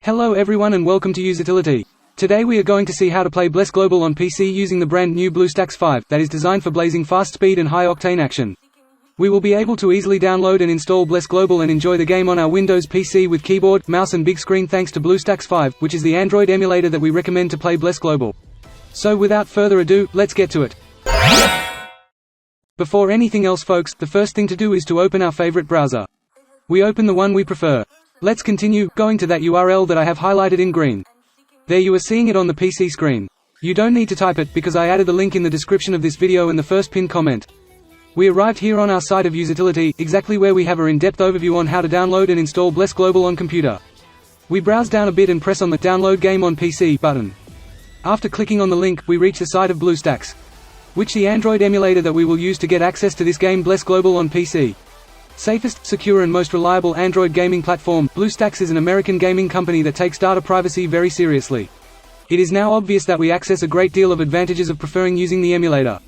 Hello everyone and welcome to Usitility. Today we are going to see how to play Bless Global on PC using the brand new BlueStacks 5 that is designed for blazing fast speed and high octane action. We will be able to easily download and install Bless Global and enjoy the game on our Windows PC with keyboard, mouse and big screen thanks to BlueStacks 5, which is the Android emulator that we recommend to play Bless Global. So without further ado, let's get to it. Before anything else folks, the first thing to do is to open our favorite browser. We open the one we prefer. Let's continue, going to that URL that I have highlighted in green. There you are seeing it on the PC screen. You don't need to type it, because I added the link in the description of this video in the first pinned comment. We arrived here on our site of Usitility, exactly where we have an in-depth overview on how to download and install Bless Global on computer. We browse down a bit and press on the Download Game on PC button. After clicking on the link, we reach the site of BlueStacks, which the Android emulator that we will use to get access to this game Bless Global on PC. Safest, secure and most reliable Android gaming platform, BlueStacks is an American gaming company that takes data privacy very seriously. It is now obvious that we access a great deal of advantages of preferring using the emulator.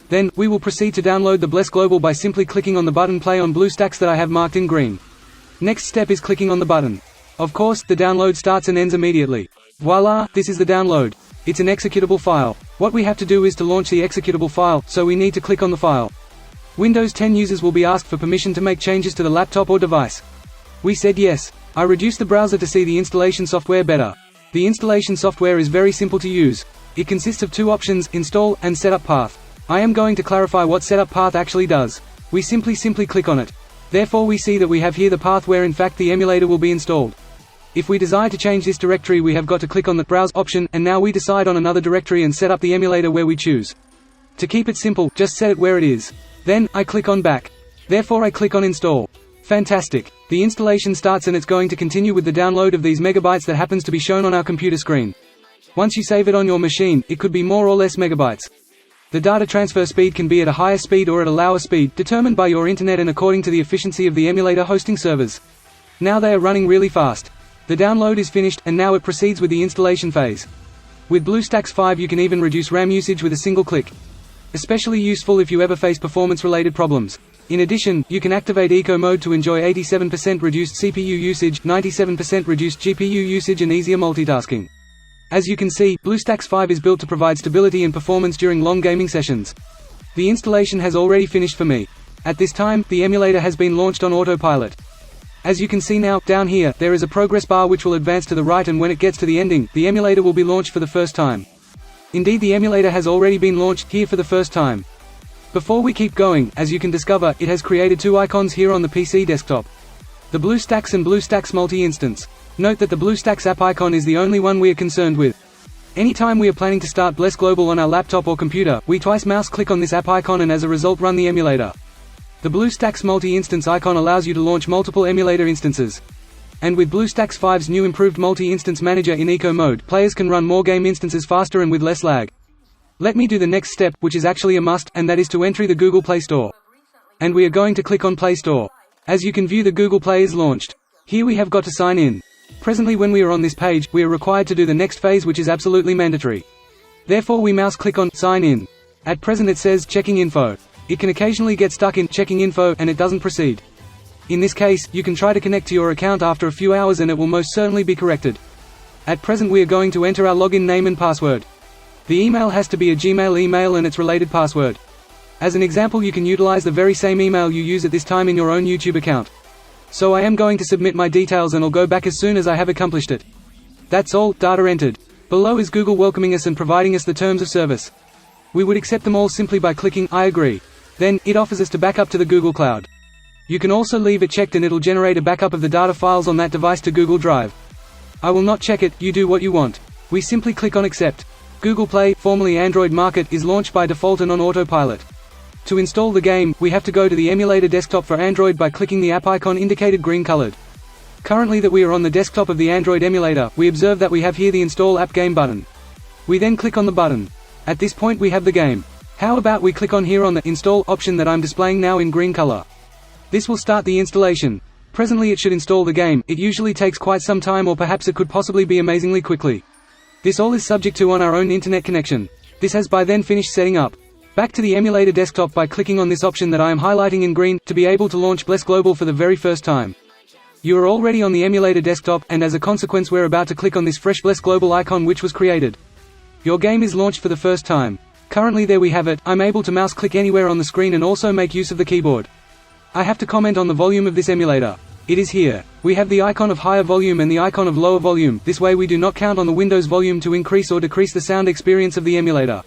Then, we will proceed to download the Bless Global by simply clicking on the button Play on BlueStacks that I have marked in green. Next step is clicking on the button. Of course, the download starts and ends immediately. Voila, this is the download. It's an executable file. What we have to do is to launch the executable file, so we need to click on the file. Windows 10 users will be asked for permission to make changes to the laptop or device. We said yes. I reduced the browser to see the installation software better. The installation software is very simple to use. It consists of two options, install and setup path. I am going to clarify what setup path actually does. We simply click on it. Therefore we see that we have here the path where in fact the emulator will be installed. If we desire to change this directory we have got to click on the browse option, and now we decide on another directory and set up the emulator where we choose. To keep it simple, just set it where it is. Then, I click on back. Therefore I click on install. Fantastic. The installation starts and it's going to continue with the download of these megabytes that happens to be shown on our computer screen. Once you save it on your machine, it could be more or less megabytes. The data transfer speed can be at a higher speed or at a lower speed, determined by your internet and according to the efficiency of the emulator hosting servers. Now they are running really fast. The download is finished, and now it proceeds with the installation phase. With BlueStacks 5 you can even reduce RAM usage with a single click. Especially useful if you ever face performance-related problems. In addition, you can activate Eco Mode to enjoy 87% reduced CPU usage, 97% reduced GPU usage and easier multitasking. As you can see, BlueStacks 5 is built to provide stability and performance during long gaming sessions. The installation has already finished for me. At this time, the emulator has been launched on autopilot. As you can see now, down here, there is a progress bar which will advance to the right, and when it gets to the ending, the emulator will be launched for the first time. Indeed, the emulator has already been launched here for the first time. Before we keep going, as you can discover, it has created two icons here on the PC desktop. The BlueStacks and BlueStacks Multi-Instance. Note that the BlueStacks app icon is the only one we are concerned with. Anytime we are planning to start Bless Global on our laptop or computer, we twice mouse click on this app icon and as a result run the emulator. The BlueStacks Multi-Instance icon allows you to launch multiple emulator instances. And with BlueStacks 5's new improved multi-instance manager in Eco Mode, players can run more game instances faster and with less lag. Let me do the next step, which is actually a must, and that is to enter the Google Play Store. And we are going to click on Play Store. As you can view, the Google Play is launched. Here we have got to sign in. Presently when we are on this page, we are required to do the next phase, which is absolutely mandatory. Therefore we mouse click on Sign In. At present it says Checking Info. It can occasionally get stuck in Checking Info and it doesn't proceed. In this case, you can try to connect to your account after a few hours and it will most certainly be corrected. At present we are going to enter our login name and password. The email has to be a Gmail email and its related password. As an example, you can utilize the very same email you use at this time in your own YouTube account. So I am going to submit my details and I'll go back as soon as I have accomplished it. That's all, data entered. Below is Google welcoming us and providing us the terms of service. We would accept them all simply by clicking I agree. Then, it offers us to back up to the Google Cloud. You can also leave it checked and it'll generate a backup of the data files on that device to Google Drive. I will not check it, you do what you want. We simply click on Accept. Google Play, formerly Android Market, is launched by default and on autopilot. To install the game, we have to go to the emulator desktop for Android by clicking the app icon indicated green colored. Currently that we are on the desktop of the Android emulator, we observe that we have here the Install App Game button. We then click on the button. At this point we have the game. How about we click on here on the Install option that I'm displaying now in green color. This will start the installation. Presently it should install the game. It usually takes quite some time, or perhaps it could possibly be amazingly quickly. This all is subject to on our own internet connection. This has by then finished setting up. Back to the emulator desktop by clicking on this option that I am highlighting in green, to be able to launch Bless Global for the very first time. You are already on the emulator desktop, and as a consequence we're about to click on this fresh Bless Global icon which was created. Your game is launched for the first time. Currently there we have it. I'm able to mouse click anywhere on the screen and also make use of the keyboard. I have to comment on the volume of this emulator. It is here. We have the icon of higher volume and the icon of lower volume. This way we do not count on the Windows volume to increase or decrease the sound experience of the emulator.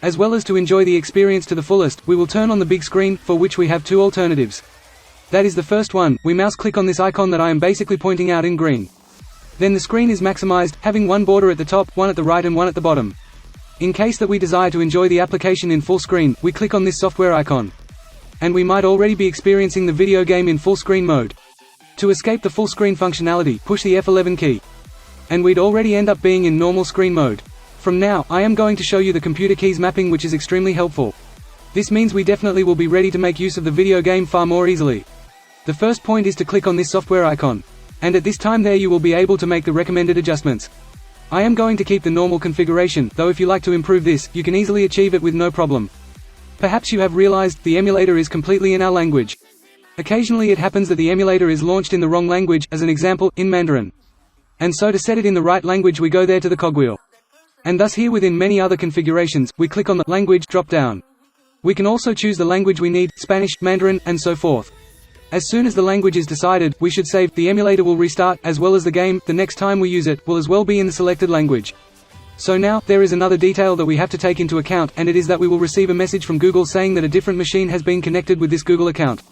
As well as to enjoy the experience to the fullest, we will turn on the big screen, for which we have two alternatives. That is the first one. We mouse click on this icon that I am basically pointing out in green. Then the screen is maximized, having one border at the top, one at the right and one at the bottom. In case that we desire to enjoy the application in full screen, we click on this software icon. And we might already be experiencing the video game in full screen mode. To escape the full screen functionality, push the F11 key. And we'd already end up being in normal screen mode. From now, I am going to show you the computer keys mapping, which is extremely helpful. This means we definitely will be ready to make use of the video game far more easily. The first point is to click on this software icon. And at this time there you will be able to make the recommended adjustments. I am going to keep the normal configuration, though if you like to improve this, you can easily achieve it with no problem. Perhaps you have realized, the emulator is completely in our language. Occasionally it happens that the emulator is launched in the wrong language, as an example, in Mandarin. And so to set it in the right language we go there to the cogwheel. And thus here within many other configurations, we click on the Language drop-down. We can also choose the language we need, Spanish, Mandarin, and so forth. As soon as the language is decided, we should save. The emulator will restart, as well as the game. The next time we use it, will as well be in the selected language. So now, there is another detail that we have to take into account, and it is that we will receive a message from Google saying that a different machine has been connected with this Google account.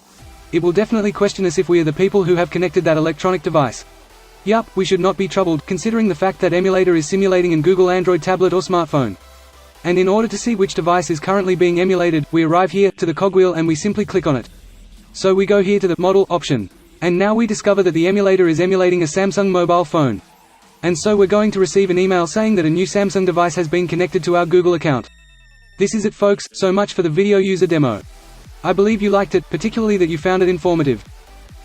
It will definitely question us if we are the people who have connected that electronic device. Yup, we should not be troubled, considering the fact that emulator is simulating in Google Android tablet or smartphone. And in order to see which device is currently being emulated, we arrive here, to the cogwheel, and we simply click on it. So we go here to the Model option. And now we discover that the emulator is emulating a Samsung mobile phone. And so we're going to receive an email saying that a new Samsung device has been connected to our Google account. This is it folks, so much for the video user demo. I believe you liked it, particularly that you found it informative.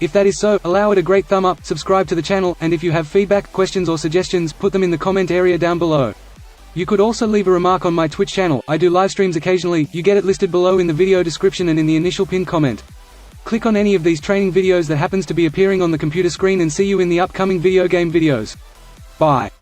If that is so, allow it a great thumb up, subscribe to the channel, and if you have feedback, questions or suggestions, put them in the comment area down below. You could also leave a remark on my Twitch channel. I do live streams occasionally. You get it listed below in the video description and in the initial pinned comment. Click on any of these training videos that happens to be appearing on the computer screen and see you in the upcoming video game videos. Bye.